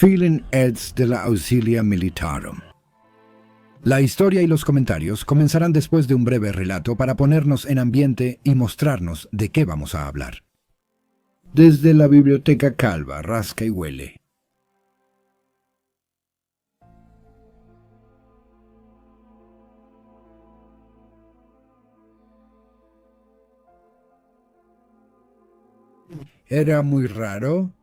Filin Eds de la Auxilia Militarum. La historia y los comentarios comenzarán después de un breve relato para ponernos en ambiente y mostrarnos de qué vamos a hablar. Desde la biblioteca calva, rasca y huele. Era muy raro.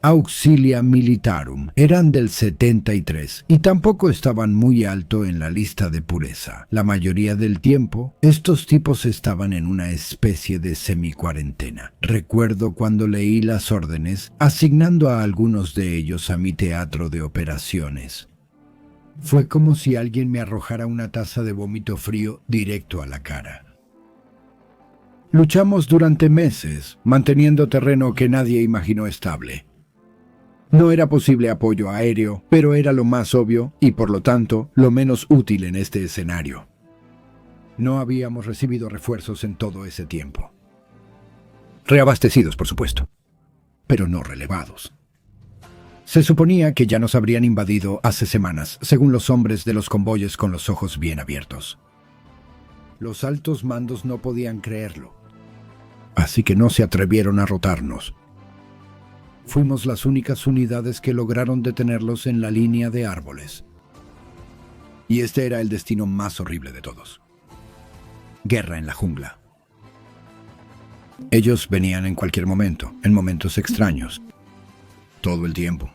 Auxilia Militarum eran del 73 y tampoco estaban muy alto en la lista de pureza. La mayoría del tiempo, estos tipos estaban en una especie de semi-cuarentena. Recuerdo cuando leí las órdenes, asignando a algunos de ellos a mi teatro de operaciones. Fue como si alguien me arrojara una taza de vómito frío directo a la cara. Luchamos durante meses, manteniendo terreno que nadie imaginó estable. No era posible apoyo aéreo, pero era lo más obvio y, por lo tanto, lo menos útil en este escenario. No habíamos recibido refuerzos en todo ese tiempo. Reabastecidos, por supuesto, pero no relevados. Se suponía que ya nos habrían invadido hace semanas, según los hombres de los convoyes con los ojos bien abiertos. Los altos mandos no podían creerlo, así que no se atrevieron a rotarnos. Fuimos las únicas unidades que lograron detenerlos en la línea de árboles. Y este era el destino más horrible de todos. Guerra en la jungla. Ellos venían en cualquier momento, en momentos extraños. Todo el tiempo.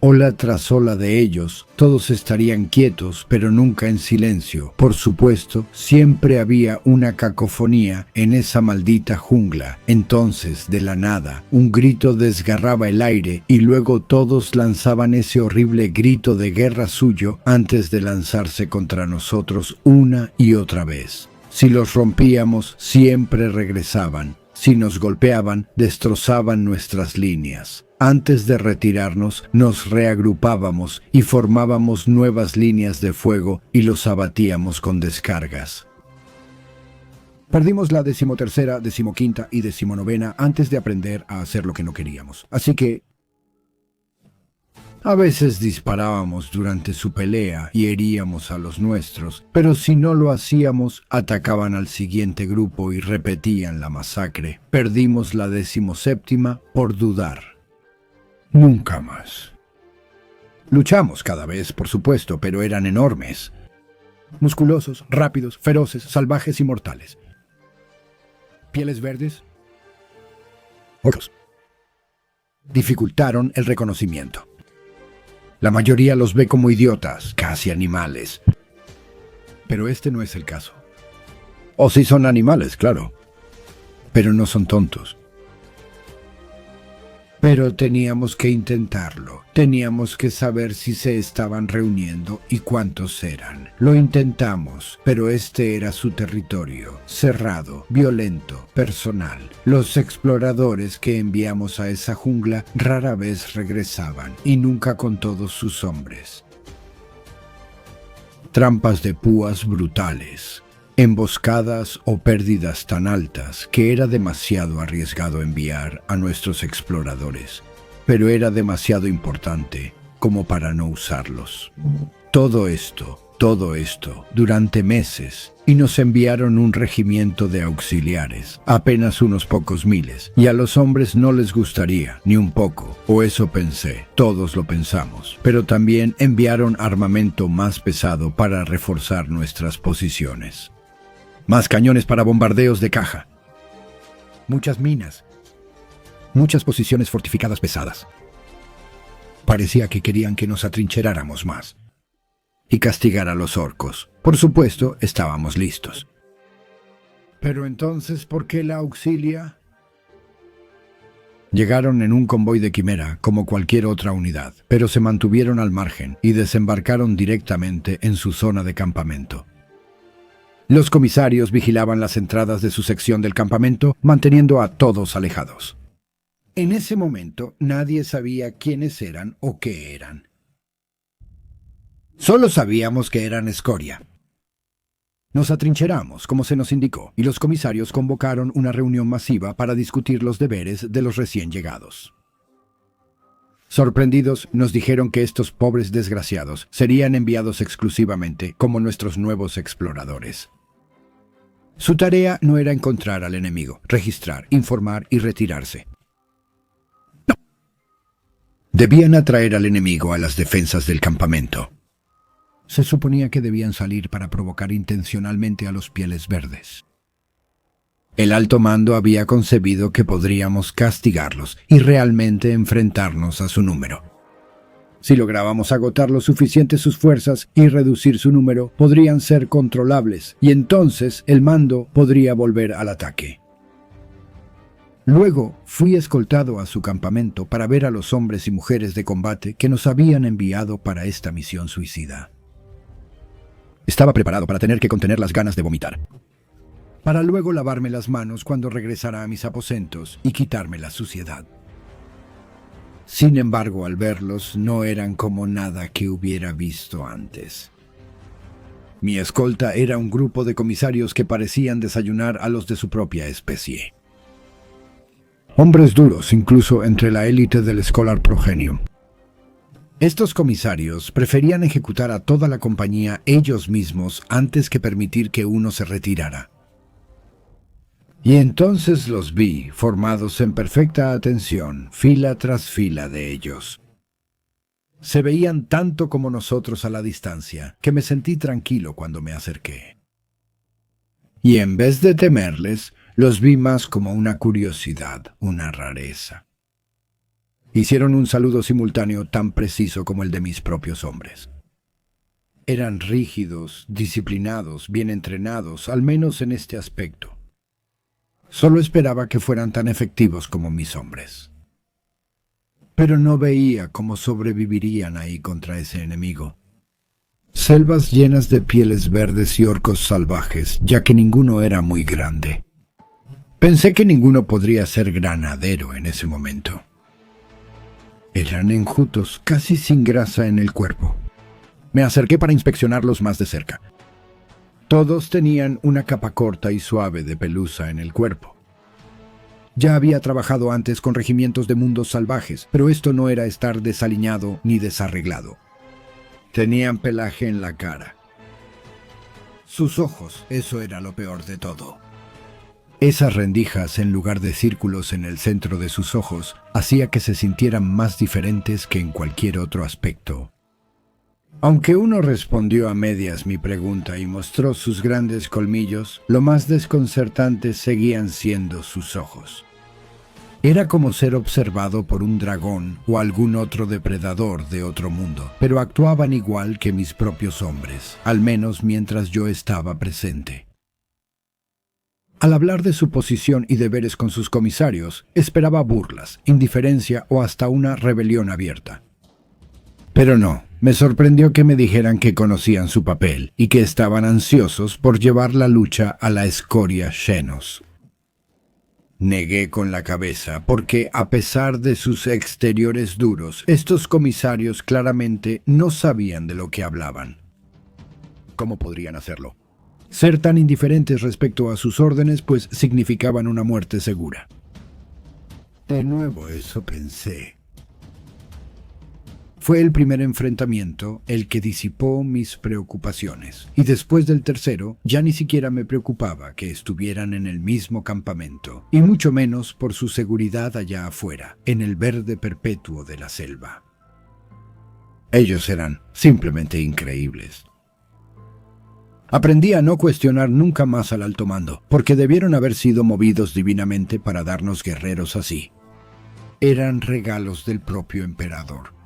Ola tras ola de ellos, todos estarían quietos, pero nunca en silencio. Por supuesto, siempre había una cacofonía en esa maldita jungla. Entonces, de la nada, un grito desgarraba el aire y luego todos lanzaban ese horrible grito de guerra suyo antes de lanzarse contra nosotros una y otra vez. Si los rompíamos, siempre regresaban. Si nos golpeaban, destrozaban nuestras líneas. Antes de retirarnos, nos reagrupábamos y formábamos nuevas líneas de fuego y los abatíamos con descargas. Perdimos la 13ª, 15ª y 19ª antes de aprender a hacer lo que no queríamos. Así que a veces disparábamos durante su pelea y heríamos a los nuestros, pero si no lo hacíamos, atacaban al siguiente grupo y repetían la masacre. Perdimos la 17ª por dudar. Nunca más. Luchamos cada vez, por supuesto, pero eran enormes. Musculosos, rápidos, feroces, salvajes y mortales. Pieles verdes. Ojos. Dificultaron el reconocimiento. La mayoría los ve como idiotas, casi animales. Pero este no es el caso. O sí son animales, claro. Pero no son tontos. Pero teníamos que intentarlo. Teníamos que saber si se estaban reuniendo y cuántos eran. Lo intentamos, pero este era su territorio. Cerrado, violento, personal. Los exploradores que enviamos a esa jungla rara vez regresaban, y nunca con todos sus hombres. Trampas de púas brutales. Emboscadas o pérdidas tan altas que era demasiado arriesgado enviar a nuestros exploradores, pero era demasiado importante como para no usarlos. Todo esto, durante meses, y nos enviaron un regimiento de auxiliares, apenas unos pocos miles, y a los hombres no les gustaría, ni un poco, o eso pensé, todos lo pensamos, pero también enviaron armamento más pesado para reforzar nuestras posiciones. Más cañones para bombardeos de caja. Muchas minas. Muchas posiciones fortificadas pesadas. Parecía que querían que nos atrincheráramos más. Y castigar a los orcos. Por supuesto, estábamos listos. Pero entonces, ¿por qué la Auxilia? Llegaron en un convoy de quimera, como cualquier otra unidad, pero se mantuvieron al margen y desembarcaron directamente en su zona de campamento. Los comisarios vigilaban las entradas de su sección del campamento, manteniendo a todos alejados. En ese momento, nadie sabía quiénes eran o qué eran. Solo sabíamos que eran escoria. Nos atrincheramos, como se nos indicó, y los comisarios convocaron una reunión masiva para discutir los deberes de los recién llegados. Sorprendidos, nos dijeron que estos pobres desgraciados serían enviados exclusivamente como nuestros nuevos exploradores. Su tarea no era encontrar al enemigo, registrar, informar y retirarse. No. Debían atraer al enemigo a las defensas del campamento. Se suponía que debían salir para provocar intencionalmente a los Pieles Verdes. El alto mando había concebido que podríamos castigarlos y realmente enfrentarnos a su número. Si lográbamos agotar lo suficiente sus fuerzas y reducir su número, podrían ser controlables y entonces el mando podría volver al ataque. Luego fui escoltado a su campamento para ver a los hombres y mujeres de combate que nos habían enviado para esta misión suicida. Estaba preparado para tener que contener las ganas de vomitar, para luego lavarme las manos cuando regresara a mis aposentos y quitarme la suciedad. Sin embargo, al verlos, no eran como nada que hubiera visto antes. Mi escolta era un grupo de comisarios que parecían desayunar a los de su propia especie. Hombres duros, incluso entre la élite del Scholar Progenium. Estos comisarios preferían ejecutar a toda la compañía ellos mismos antes que permitir que uno se retirara. Y entonces los vi, formados en perfecta atención, fila tras fila de ellos. Se veían tanto como nosotros a la distancia, que me sentí tranquilo cuando me acerqué. Y en vez de temerles, los vi más como una curiosidad, una rareza. Hicieron un saludo simultáneo tan preciso como el de mis propios hombres. Eran rígidos, disciplinados, bien entrenados, al menos en este aspecto. Solo esperaba que fueran tan efectivos como mis hombres. Pero no veía cómo sobrevivirían ahí contra ese enemigo. Selvas llenas de Pieles Verdes y orcos salvajes, ya que ninguno era muy grande. Pensé que ninguno podría ser granadero en ese momento. Eran enjutos, casi sin grasa en el cuerpo. Me acerqué para inspeccionarlos más de cerca. Todos tenían una capa corta y suave de pelusa en el cuerpo. Ya había trabajado antes con regimientos de mundos salvajes, pero esto no era estar desaliñado ni desarreglado. Tenían pelaje en la cara. Sus ojos, eso era lo peor de todo. Esas rendijas en lugar de círculos en el centro de sus ojos hacía que se sintieran más diferentes que en cualquier otro aspecto. Aunque uno respondió a medias mi pregunta y mostró sus grandes colmillos, lo más desconcertante seguían siendo sus ojos. Era como ser observado por un dragón o algún otro depredador de otro mundo, pero actuaban igual que mis propios hombres, al menos mientras yo estaba presente. Al hablar de su posición y deberes con sus comisarios, esperaba burlas, indiferencia o hasta una rebelión abierta. Pero no. Me sorprendió que me dijeran que conocían su papel y que estaban ansiosos por llevar la lucha a la escoria Xenos. Negué con la cabeza porque, a pesar de sus exteriores duros, estos comisarios claramente no sabían de lo que hablaban. ¿Cómo podrían hacerlo? Ser tan indiferentes respecto a sus órdenes, pues significaban una muerte segura. De nuevo eso pensé. Fue el primer enfrentamiento el que disipó mis preocupaciones, y después del tercero ya ni siquiera me preocupaba que estuvieran en el mismo campamento, y mucho menos por su seguridad allá afuera, en el verde perpetuo de la selva. Ellos eran simplemente increíbles. Aprendí a no cuestionar nunca más al alto mando, porque debieron haber sido movidos divinamente para darnos guerreros así. Eran regalos del propio emperador.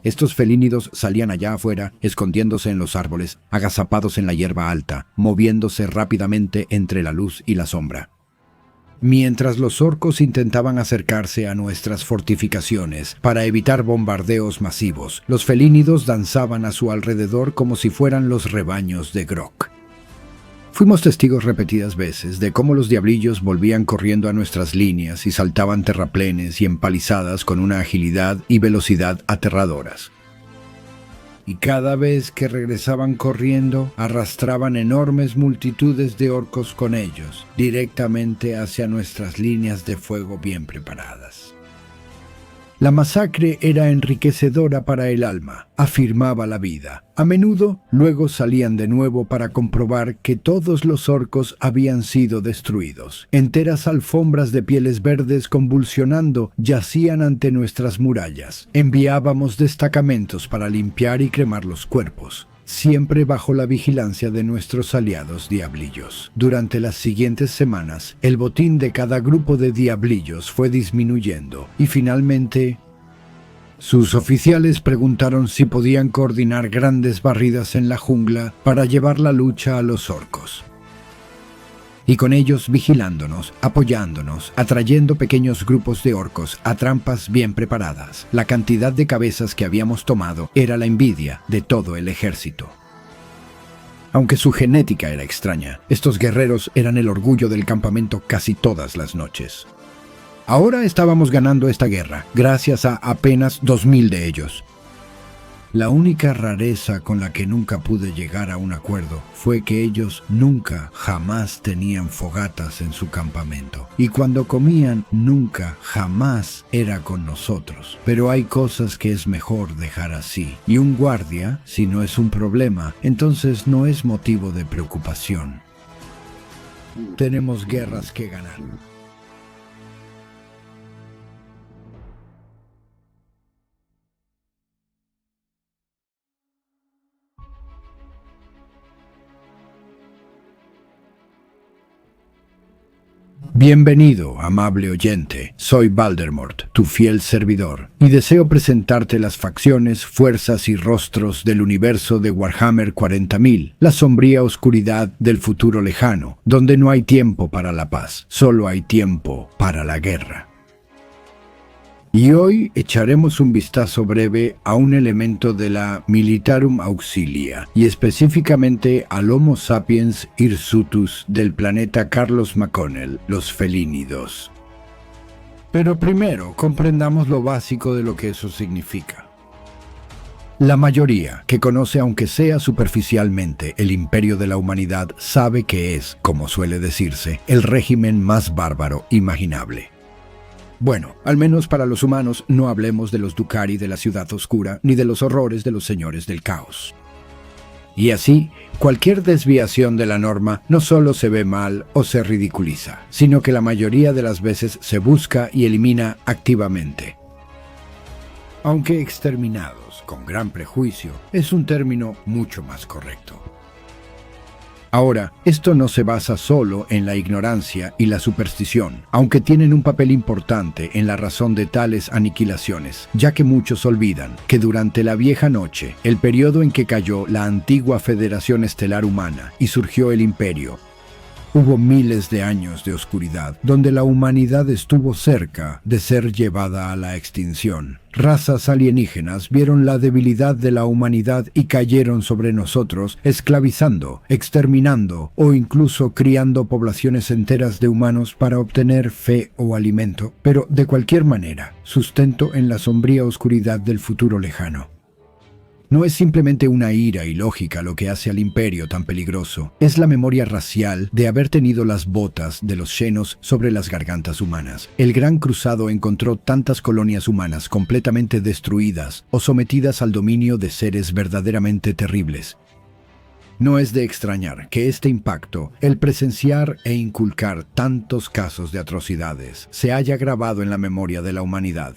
Estos felínidos salían allá afuera, escondiéndose en los árboles, agazapados en la hierba alta, moviéndose rápidamente entre la luz y la sombra. Mientras los orcos intentaban acercarse a nuestras fortificaciones para evitar bombardeos masivos, los felínidos danzaban a su alrededor como si fueran los rebaños de Grok. Fuimos testigos repetidas veces de cómo los diablillos volvían corriendo a nuestras líneas y saltaban terraplenes y empalizadas con una agilidad y velocidad aterradoras. Y cada vez que regresaban corriendo, arrastraban enormes multitudes de orcos con ellos, directamente hacia nuestras líneas de fuego bien preparadas. La masacre era enriquecedora para el alma, afirmaba la vida. A menudo, luego salían de nuevo para comprobar que todos los orcos habían sido destruidos. Enteras alfombras de pieles verdes convulsionando yacían ante nuestras murallas. Enviábamos destacamentos para limpiar y cremar los cuerpos, siempre bajo la vigilancia de nuestros aliados diablillos. Durante las siguientes semanas, el botín de cada grupo de diablillos fue disminuyendo y finalmente sus oficiales preguntaron si podían coordinar grandes barridas en la jungla para llevar la lucha a los orcos. Y con ellos vigilándonos, apoyándonos, atrayendo pequeños grupos de orcos a trampas bien preparadas. La cantidad de cabezas que habíamos tomado era la envidia de todo el ejército. Aunque su genética era extraña, estos guerreros eran el orgullo del campamento casi todas las noches. Ahora estábamos ganando esta guerra, gracias a apenas 2000 de ellos. La única rareza con la que nunca pude llegar a un acuerdo fue que ellos nunca, jamás tenían fogatas en su campamento. Y cuando comían, nunca, jamás era con nosotros. Pero hay cosas que es mejor dejar así. Y un guardia, si no es un problema, entonces no es motivo de preocupación. Tenemos guerras que ganar. Bienvenido, amable oyente. Soy Valdemort, tu fiel servidor, y deseo presentarte las facciones, fuerzas y rostros del universo de Warhammer 40.000, la sombría oscuridad del futuro lejano, donde no hay tiempo para la paz, solo hay tiempo para la guerra. Y hoy echaremos un vistazo breve a un elemento de la Militarum Auxilia, y específicamente al Homo sapiens hirsutus del planeta Carlos McConnell, los felínidos. Pero primero, comprendamos lo básico de lo que eso significa. La mayoría, que conoce aunque sea superficialmente el imperio de la humanidad, sabe que es, como suele decirse, el régimen más bárbaro imaginable. Bueno, al menos para los humanos, no hablemos de los Drukhari de la Ciudad Oscura, ni de los horrores de los Señores del Caos. Y así, cualquier desviación de la norma no solo se ve mal o se ridiculiza, sino que la mayoría de las veces se busca y elimina activamente. Aunque exterminados, con gran prejuicio, es un término mucho más correcto. Ahora, esto no se basa solo en la ignorancia y la superstición, aunque tienen un papel importante en la razón de tales aniquilaciones, ya que muchos olvidan que durante la vieja noche, el periodo en que cayó la antigua Federación Estelar Humana y surgió el Imperio, hubo miles de años de oscuridad, donde la humanidad estuvo cerca de ser llevada a la extinción. Razas alienígenas vieron la debilidad de la humanidad y cayeron sobre nosotros, esclavizando, exterminando o incluso criando poblaciones enteras de humanos para obtener fe o alimento, pero de cualquier manera, sustento en la sombría oscuridad del futuro lejano. No es simplemente una ira ilógica lo que hace al imperio tan peligroso, es la memoria racial de haber tenido las botas de los Xenos sobre las gargantas humanas. El Gran Cruzado encontró tantas colonias humanas completamente destruidas o sometidas al dominio de seres verdaderamente terribles. No es de extrañar que este impacto, el presenciar e inculcar tantos casos de atrocidades, se haya grabado en la memoria de la humanidad.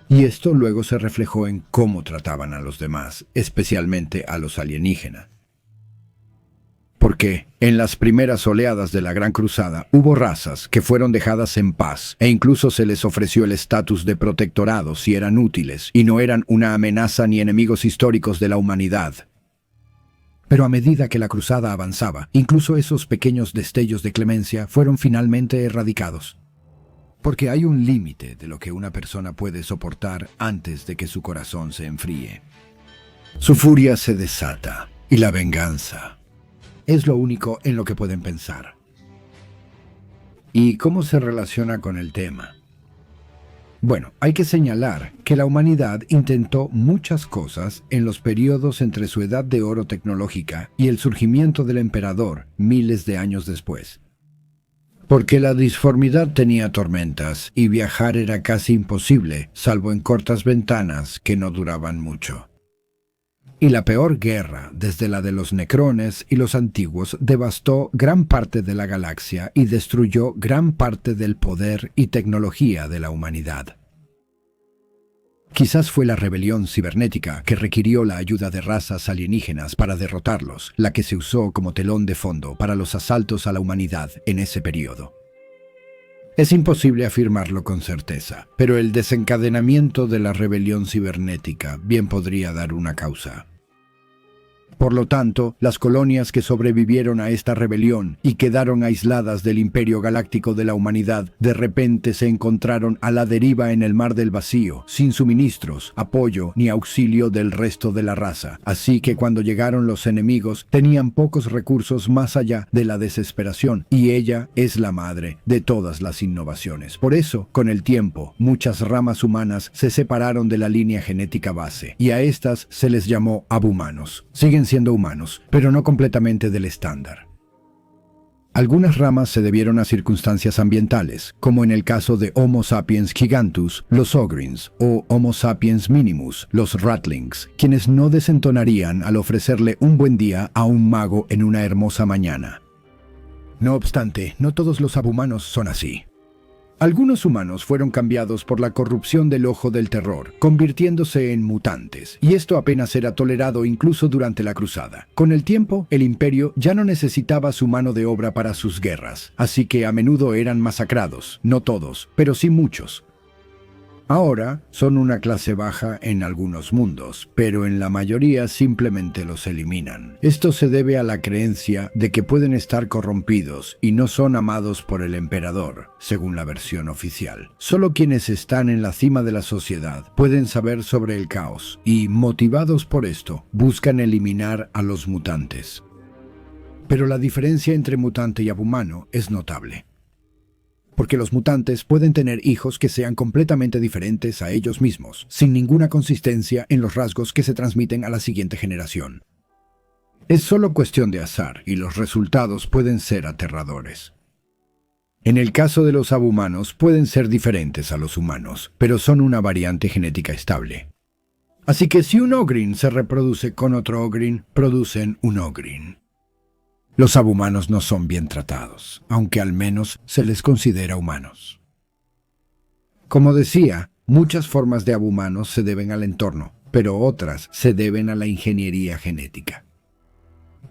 Y esto luego se reflejó en cómo trataban a los demás, especialmente a los alienígenas. Porque en las primeras oleadas de la Gran Cruzada hubo razas que fueron dejadas en paz e incluso se les ofreció el estatus de protectorado si eran útiles y no eran una amenaza ni enemigos históricos de la humanidad. Pero a medida que la cruzada avanzaba, incluso esos pequeños destellos de clemencia fueron finalmente erradicados. Porque hay un límite de lo que una persona puede soportar antes de que su corazón se enfríe. Su furia se desata y la venganza es lo único en lo que pueden pensar. ¿Y cómo se relaciona con el tema? Bueno, hay que señalar que la humanidad intentó muchas cosas en los periodos entre su edad de oro tecnológica y el surgimiento del emperador miles de años después. porque la disformidad tenía tormentas y viajar era casi imposible, salvo en cortas ventanas que no duraban mucho. Y la peor guerra, desde la de los Necrones y los antiguos, devastó gran parte de la galaxia y destruyó gran parte del poder y tecnología de la humanidad. Quizás fue la rebelión cibernética que requirió la ayuda de razas alienígenas para derrotarlos, la que se usó como telón de fondo para los asaltos a la humanidad en ese periodo. Es imposible afirmarlo con certeza, pero el desencadenamiento de la rebelión cibernética bien podría dar una causa. Por lo tanto, las colonias que sobrevivieron a esta rebelión y quedaron aisladas del imperio galáctico de la humanidad, de repente se encontraron a la deriva en el mar del vacío, sin suministros, apoyo ni auxilio del resto de la raza. Así que cuando llegaron los enemigos, tenían pocos recursos más allá de la desesperación, y ella es la madre de todas las innovaciones. Por eso, con el tiempo, muchas ramas humanas se separaron de la línea genética base, y a estas se les llamó abhumanos. Siguen siendo humanos, pero no completamente del estándar. Algunas ramas se debieron a circunstancias ambientales, como en el caso de Homo sapiens gigantus, los ogrins, o Homo sapiens minimus, los ratlings, quienes no desentonarían al ofrecerle un buen día a un mago en una hermosa mañana. No obstante, no todos los abhumanos son así. Algunos humanos fueron cambiados por la corrupción del Ojo del Terror, convirtiéndose en mutantes, y esto apenas era tolerado incluso durante la Cruzada. Con el tiempo, el Imperio ya no necesitaba su mano de obra para sus guerras, así que a menudo eran masacrados, no todos, pero sí muchos. Ahora son una clase baja en algunos mundos, pero en la mayoría simplemente los eliminan. Esto se debe a la creencia de que pueden estar corrompidos y no son amados por el emperador, según la versión oficial. Solo quienes están en la cima de la sociedad pueden saber sobre el caos y, motivados por esto, buscan eliminar a los mutantes. Pero la diferencia entre mutante y abhumano es notable. Porque los mutantes pueden tener hijos que sean completamente diferentes a ellos mismos, sin ninguna consistencia en los rasgos que se transmiten a la siguiente generación. Es solo cuestión de azar, y los resultados pueden ser aterradores. En el caso de los abhumanos, pueden ser diferentes a los humanos, pero son una variante genética estable. Así que si un ogrin se reproduce con otro ogrin, producen un ogrin. Los abhumanos no son bien tratados, aunque al menos se les considera humanos. Como decía, muchas formas de abhumanos se deben al entorno, pero otras se deben a la ingeniería genética.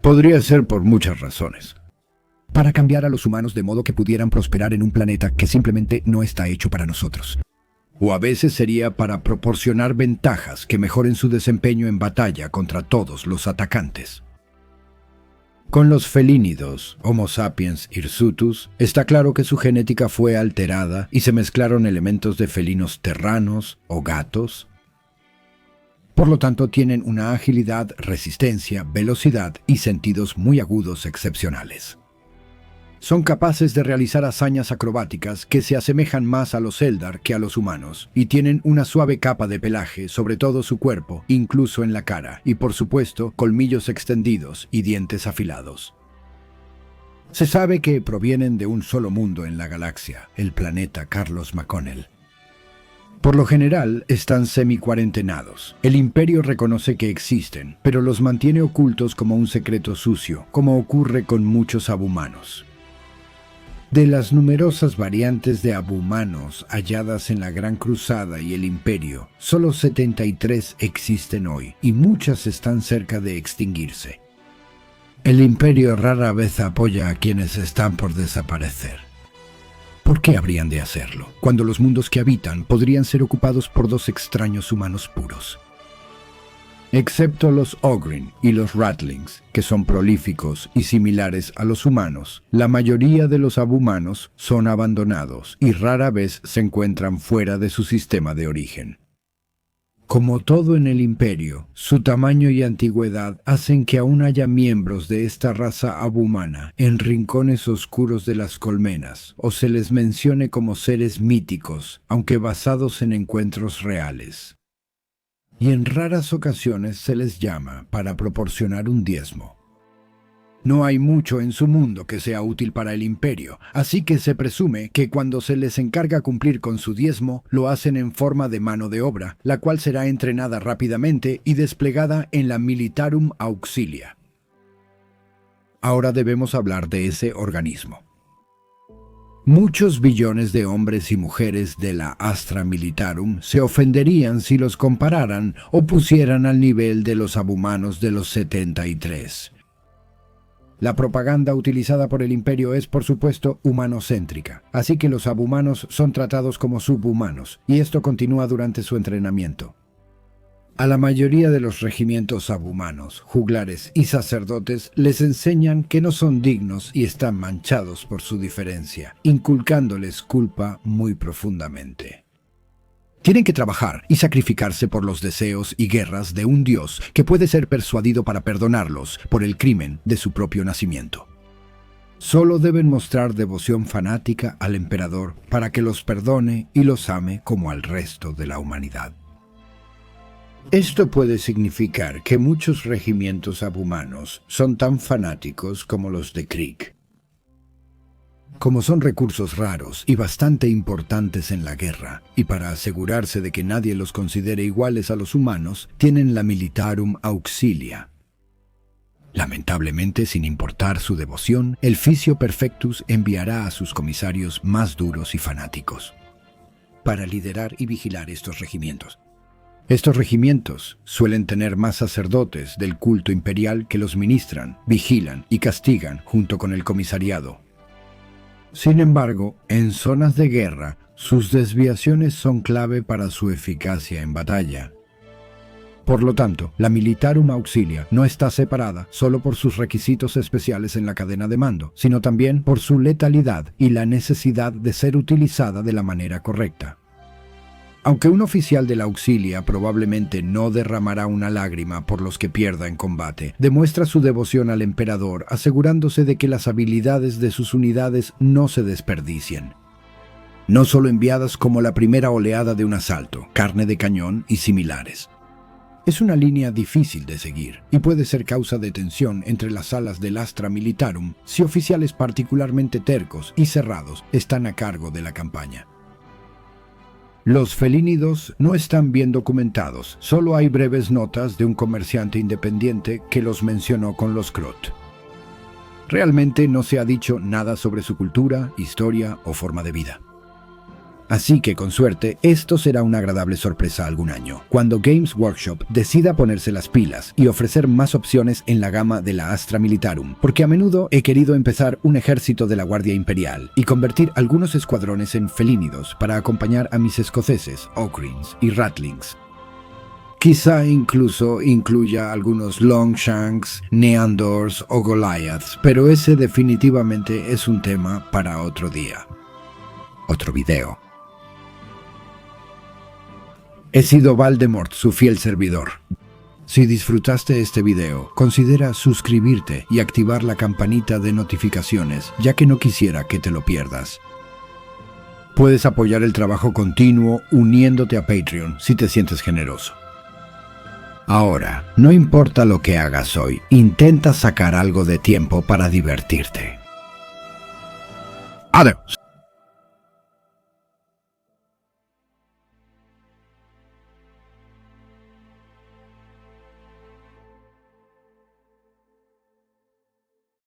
Podría ser por muchas razones. Para cambiar a los humanos de modo que pudieran prosperar en un planeta que simplemente no está hecho para nosotros. O a veces sería para proporcionar ventajas que mejoren su desempeño en batalla contra todos los atacantes. Con los felínidos, Homo sapiens hirsutus, está claro que su genética fue alterada y se mezclaron elementos de felinos terranos o gatos. Por lo tanto, tienen una agilidad, resistencia, velocidad y sentidos muy agudos excepcionales. Son capaces de realizar hazañas acrobáticas que se asemejan más a los Eldar que a los humanos, y tienen una suave capa de pelaje sobre todo su cuerpo, incluso en la cara, y por supuesto, colmillos extendidos y dientes afilados. Se sabe que provienen de un solo mundo en la galaxia, el planeta Carlos McConnell. Por lo general, están semi-cuarentenados. El Imperio reconoce que existen, pero los mantiene ocultos como un secreto sucio, como ocurre con muchos abhumanos. De las numerosas variantes de abhumanos halladas en la Gran Cruzada y el Imperio, solo 73 existen hoy, y muchas están cerca de extinguirse. El Imperio rara vez apoya a quienes están por desaparecer. ¿Por qué habrían de hacerlo, cuando los mundos que habitan podrían ser ocupados por dos extraños humanos puros? Excepto los ogrin y los ratlings, que son prolíficos y similares a los humanos, la mayoría de los abhumanos son abandonados y rara vez se encuentran fuera de su sistema de origen. Como todo en el Imperio, su tamaño y antigüedad hacen que aún haya miembros de esta raza abhumana en rincones oscuros de las colmenas, o se les mencione como seres míticos, aunque basados en encuentros reales. Y en raras ocasiones se les llama para proporcionar un diezmo. No hay mucho en su mundo que sea útil para el imperio, así que se presume que cuando se les encarga cumplir con su diezmo, lo hacen en forma de mano de obra, la cual será entrenada rápidamente y desplegada en la Militarum Auxilia. Ahora debemos hablar de ese organismo. Muchos billones de hombres y mujeres de la Astra Militarum se ofenderían si los compararan o pusieran al nivel de los abhumanos de los 73. La propaganda utilizada por el imperio es, por supuesto, humanocéntrica, así que los abhumanos son tratados como subhumanos, y esto continúa durante su entrenamiento. A la mayoría de los regimientos abhumanos, juglares y sacerdotes les enseñan que no son dignos y están manchados por su diferencia, inculcándoles culpa muy profundamente. Tienen que trabajar y sacrificarse por los deseos y guerras de un Dios que puede ser persuadido para perdonarlos por el crimen de su propio nacimiento. Solo deben mostrar devoción fanática al emperador para que los perdone y los ame como al resto de la humanidad. Esto puede significar que muchos regimientos abhumanos son tan fanáticos como los de Krieg. Como son recursos raros y bastante importantes en la guerra, y para asegurarse de que nadie los considere iguales a los humanos, tienen la Militarum Auxilia. Lamentablemente, sin importar su devoción, el Fisio Perfectus enviará a sus comisarios más duros y fanáticos para liderar y vigilar estos regimientos. Estos regimientos suelen tener más sacerdotes del culto imperial que los ministran, vigilan y castigan junto con el comisariado. Sin embargo, en zonas de guerra, sus desviaciones son clave para su eficacia en batalla. Por lo tanto, la Militarum Auxilia no está separada solo por sus requisitos especiales en la cadena de mando, sino también por su letalidad y la necesidad de ser utilizada de la manera correcta. Aunque un oficial de la Auxilia probablemente no derramará una lágrima por los que pierda en combate, demuestra su devoción al emperador asegurándose de que las habilidades de sus unidades no se desperdicien. No solo enviadas como la primera oleada de un asalto, carne de cañón y similares. Es una línea difícil de seguir y puede ser causa de tensión entre las alas del Astra Militarum si oficiales particularmente tercos y cerrados están a cargo de la campaña. Los felínidos no están bien documentados, solo hay breves notas de un comerciante independiente que los mencionó con los Krot. Realmente no se ha dicho nada sobre su cultura, historia o forma de vida. Así que, con suerte, esto será una agradable sorpresa algún año, cuando Games Workshop decida ponerse las pilas y ofrecer más opciones en la gama de la Astra Militarum, porque a menudo he querido empezar un ejército de la Guardia Imperial y convertir algunos escuadrones en felínidos para acompañar a mis escoceses, Ocrins y Ratlings. Quizá incluso incluya algunos Longshanks, Neandors o Goliaths, pero ese definitivamente es un tema para otro día. Otro video. He sido Valdemort, su fiel servidor. Si disfrutaste este video, considera suscribirte y activar la campanita de notificaciones, ya que no quisiera que te lo pierdas. Puedes apoyar el trabajo continuo uniéndote a Patreon si te sientes generoso. Ahora, no importa lo que hagas hoy, intenta sacar algo de tiempo para divertirte. Adiós.